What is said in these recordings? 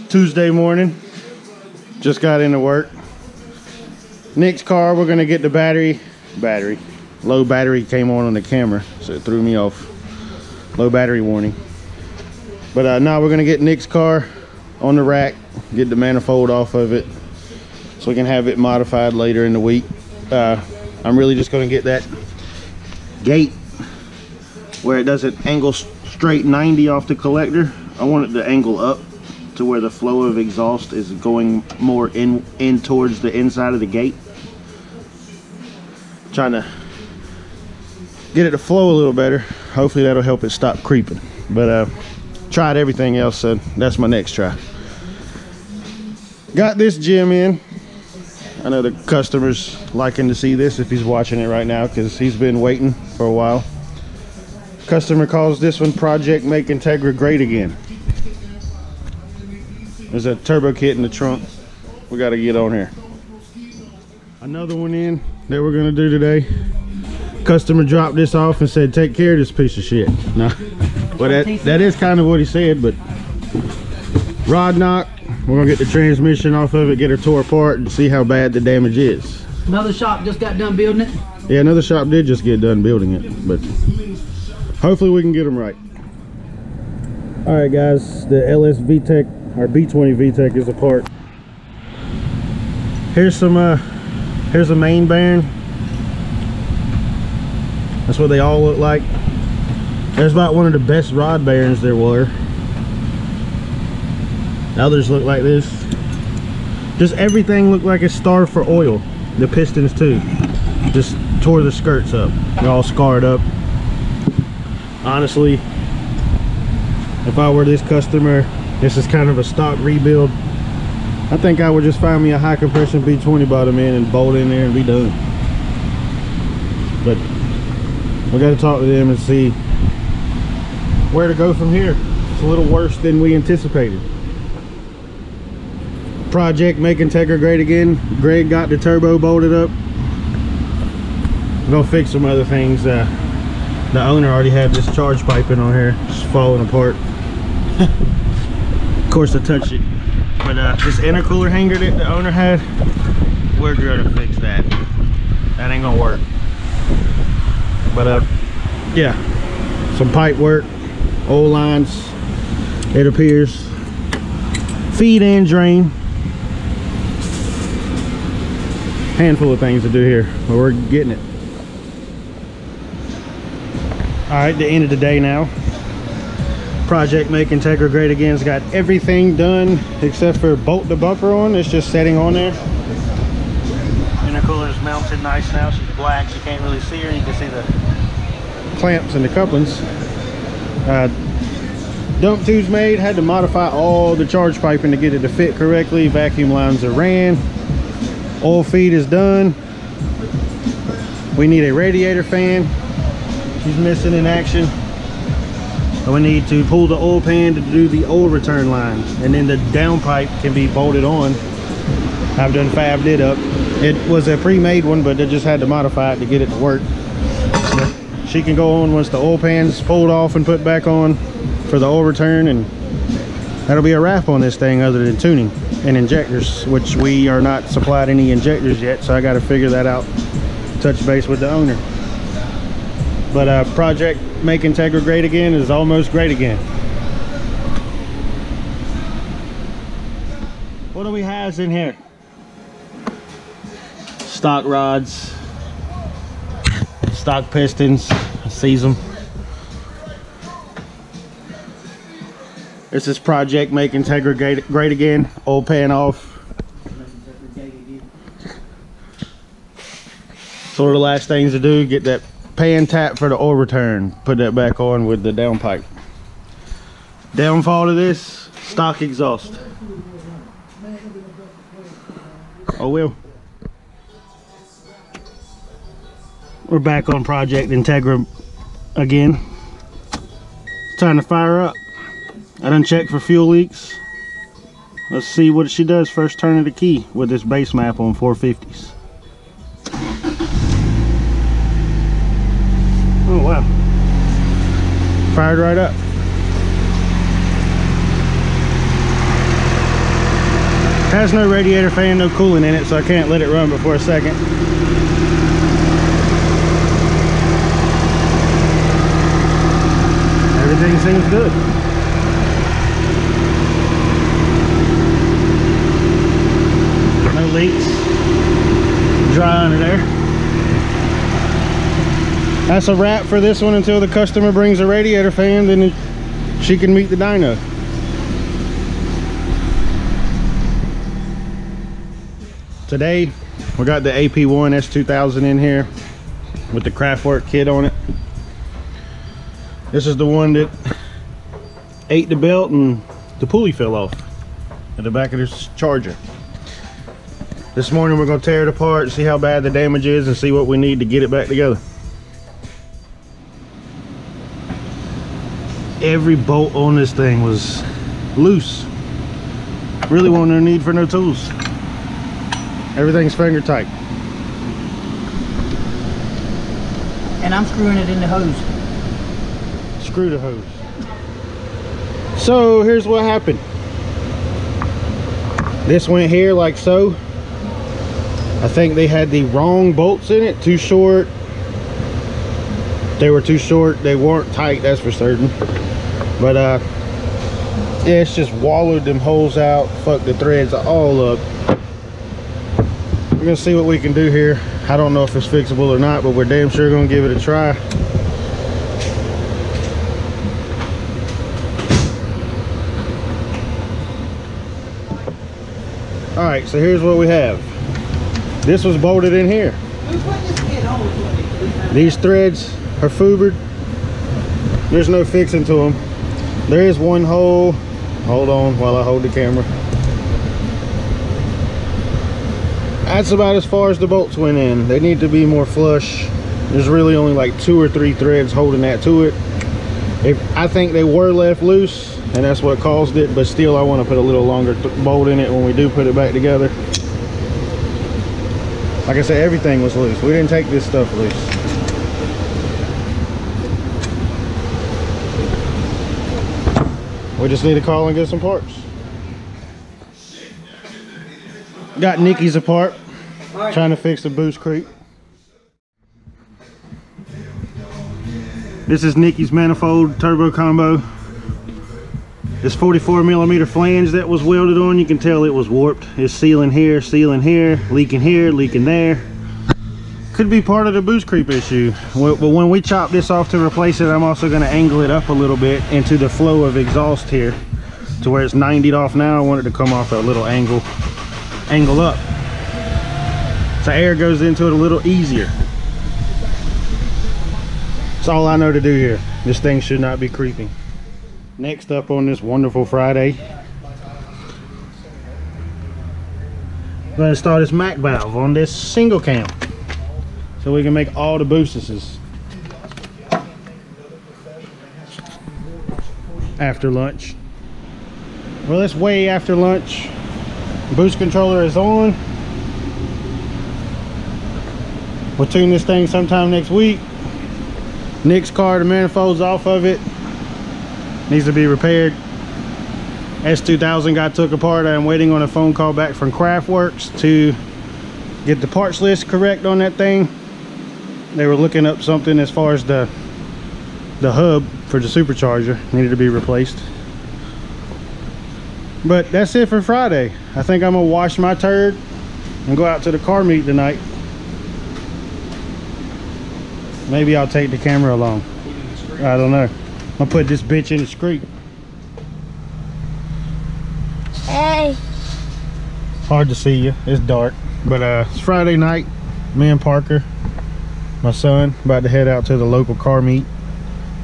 Tuesday morning. Just got into work. Nick's car, we're gonna get the battery. Low battery came on the camera, so it threw me off. Low battery warning. But now we're gonna get Nick's car on the rack, get the manifold off of it, so we can have it modified later in the week. I'm really just gonna get that gate where it doesn't angle straight 90 off the collector. I want it to angle up to where the flow of exhaust is going more in towards the inside of the gate. Trying to get it to flow a little better. Hopefully that'll help it stop creeping. But tried everything else, so that's my next try. Got this gym in. I know the customer's liking to see this if he's watching it right now, because he's been waiting for a while. Customer calls this one Project Make Integra Great Again. There's a turbo kit in the trunk we got to get on here. Another one in that we're gonna do today. Customer dropped this off and said, take care of this piece of shit. No, well, that is kind of what he said. But rod knock, we're gonna get the transmission off of it, get it tore apart, and see how bad the damage is. Another shop just got done building it. Yeah, another shop did just get done building it, but hopefully we can get them right. All right, guys, the LS VTEC, our B20 VTEC is apart. Here's a main bearing. That's what they all look like. That's about one of the best rod bearings there were. The others look like this. Just everything looked like it's starved for oil. The pistons too. Just tore the skirts up. They're all scarred up. Honestly, if I were this customer, this is kind of a stock rebuild. I think I would just find me a high compression B20 bottom end and bolt in there and be done. But we got to talk to them and see where to go from here. It's a little worse than we anticipated. Project Make Integra Great Again. Greg got the turbo bolted up. We're gonna fix some other things. The owner already had this charge piping on here, just falling apart. Of course I touched it. But this intercooler hanger that the owner had, we're gonna fix that. That ain't gonna work. But yeah, some pipe work, oil lines, it appears, feed and drain. Handful of things to do here, but we're getting it. All right, the end of the day now. Project Make Integra Great Again's got everything done except for bolt the bumper on. It's just setting on there. Intercooler's mounted nice now. She's black, you can't really see her. You can see the clamps and the couplings. Dump tubes made, had to modify all the charge piping to get it to fit correctly. Vacuum lines are ran. Oil feed is done. We need a radiator fan. She's missing in action. We need to pull the oil pan to do the oil return line, and then the downpipe can be bolted on. I've done fabbed it up. It was a pre-made one, but they just had to modify it to get it to work. But she can go on once the oil pan's pulled off and put back on for the oil return, and that'll be a wrap on this thing other than tuning and injectors, which we are not supplied any injectors yet, so I got to figure that out. Touch base with the owner. But Project Make Integra Great Again is almost great again. What do we have in here? Stock rods, stock pistons. I sees them. This is Project Make Integra Great Again. Oil pan off. So the last things to do, get that pan tap for the oil return, put that back on with the downpipe. Downfall to this, stock exhaust. Oh well. We're back on Project Integra again. Time to fire up. I done checked for fuel leaks. Let's see what she does first turn of the key with this base map on 450s. Oh wow. Fired right up. Has no radiator fan, no coolant in it, so I can't let it run before a second. Everything seems good. No leaks. Dry under there. That's a wrap for this one until the customer brings a radiator fan, then she can meet the dyno. Today we got the AP1 S2000 in here with the Kraftwerk kit on it. This is the one that ate the belt and the pulley fell off at the back of this charger. This morning we're going to tear it apart, see how bad the damage is, and see what we need to get it back together. Every bolt on this thing was loose. Really wasn't no need for no tools. Everything's finger tight. And I'm screwing it in the hose. Screw the hose. So here's what happened. This went here like so. I think they had the wrong bolts in it, too short. They were too short. They weren't tight, that's for certain. But yeah, it's just wallowed them holes out, fucked the threads all up. We're gonna see what we can do here. I don't know if it's fixable or not, but we're damn sure gonna give it a try. All right, so here's what we have. This was bolted in here. These threads are FUBEred. There's no fixing to them. There is one hole. Hold on while I hold the camera. That's about as far as the bolts went in. They need to be more flush. There's really only like 2 or 3 threads holding that to it. I think they were left loose, and that's what caused it, but still I want to put a little longer bolt in it when we do put it back together. Like I said, everything was loose. We didn't take this stuff loose. We just need to call and get some parts. Got Nikki's apart, trying to fix the boost creep. This is Nikki's manifold turbo combo. This 44mm flange that was welded on, you can tell it was warped. It's sealing here, leaking there. Could be part of the boost creep issue. But when we chop this off to replace it, I'm also going to angle it up a little bit into the flow of exhaust here, to where it's 90'd off now. I want it to come off at a little angle up, so air goes into it a little easier. That's all I know to do here. This thing should not be creeping. Next up on this wonderful Friday, I'm going to start this MAC valve on this single cam, so we can make all the boostesses after lunch. Well, it's way after lunch. Boost controller is on. We'll tune this thing sometime next week. Nick's car, the manifold's off of it. Needs to be repaired. S2000 got took apart. I'm waiting on a phone call back from Kraftwerk to get the parts list correct on that thing. They were looking up something as far as the hub for the supercharger needed to be replaced. But that's it for Friday. I think I'm gonna wash my turd and go out to the car meet tonight. Maybe I'll take the camera along. I don't know. I'll put this bitch in the street. Hey. Hard to see you. It's dark. But it's Friday night. Me and Parker, my son, about to head out to the local car meet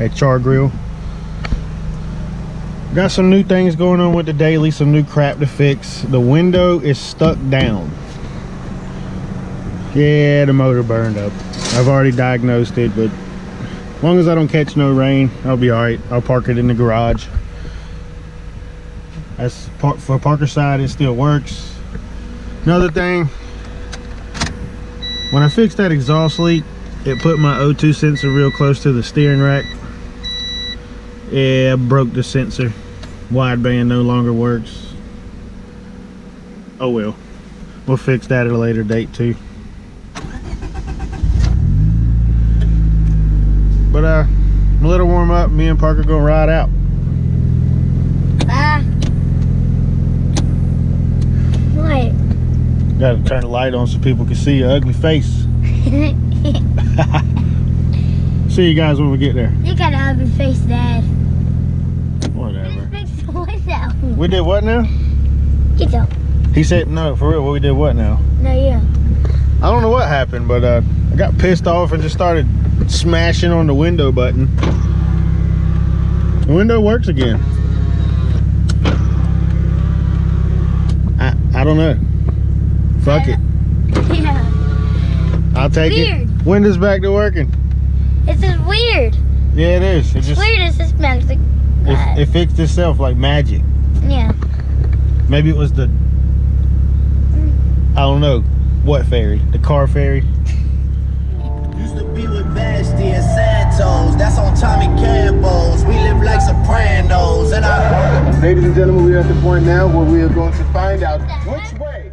at Char Grill. Got some new things going on with the daily, some new crap to fix. The window is stuck down. Yeah, the motor burned up. I've already diagnosed it, but as long as I don't catch no rain, I'll be all right. I'll park it in the garage. That's for Parker's side, it still works. Another thing, when I fixed that exhaust leak, it put my O2 sensor real close to the steering rack. Yeah, I broke the sensor. Wideband no longer works. Oh well. We'll fix that at a later date too. But let her warm up. Me and Parker gonna ride out. What? Gotta turn the light on so people can see your ugly face. See you guys when we get there. You got an ugly face, Dad. Whatever. Fix the window. We did what now? Get up. He said no, for real. We did what now? No, yeah. I don't know what happened, but I got pissed off and just started smashing on the window button. The window works again. I don't know. Fuck it. Yeah. I'll take it. Window's back to working. It's just weird. Yeah, it is. It just Weird as this magic. it fixed itself like magic. Yeah. Maybe it was the, I don't know, what fairy? The car fairy? Used to be with Vashti and Santos. That's on Tommy Campbell's. We live like Sopranos. And I... Ladies and gentlemen, we are at the point now where we are going to find out which way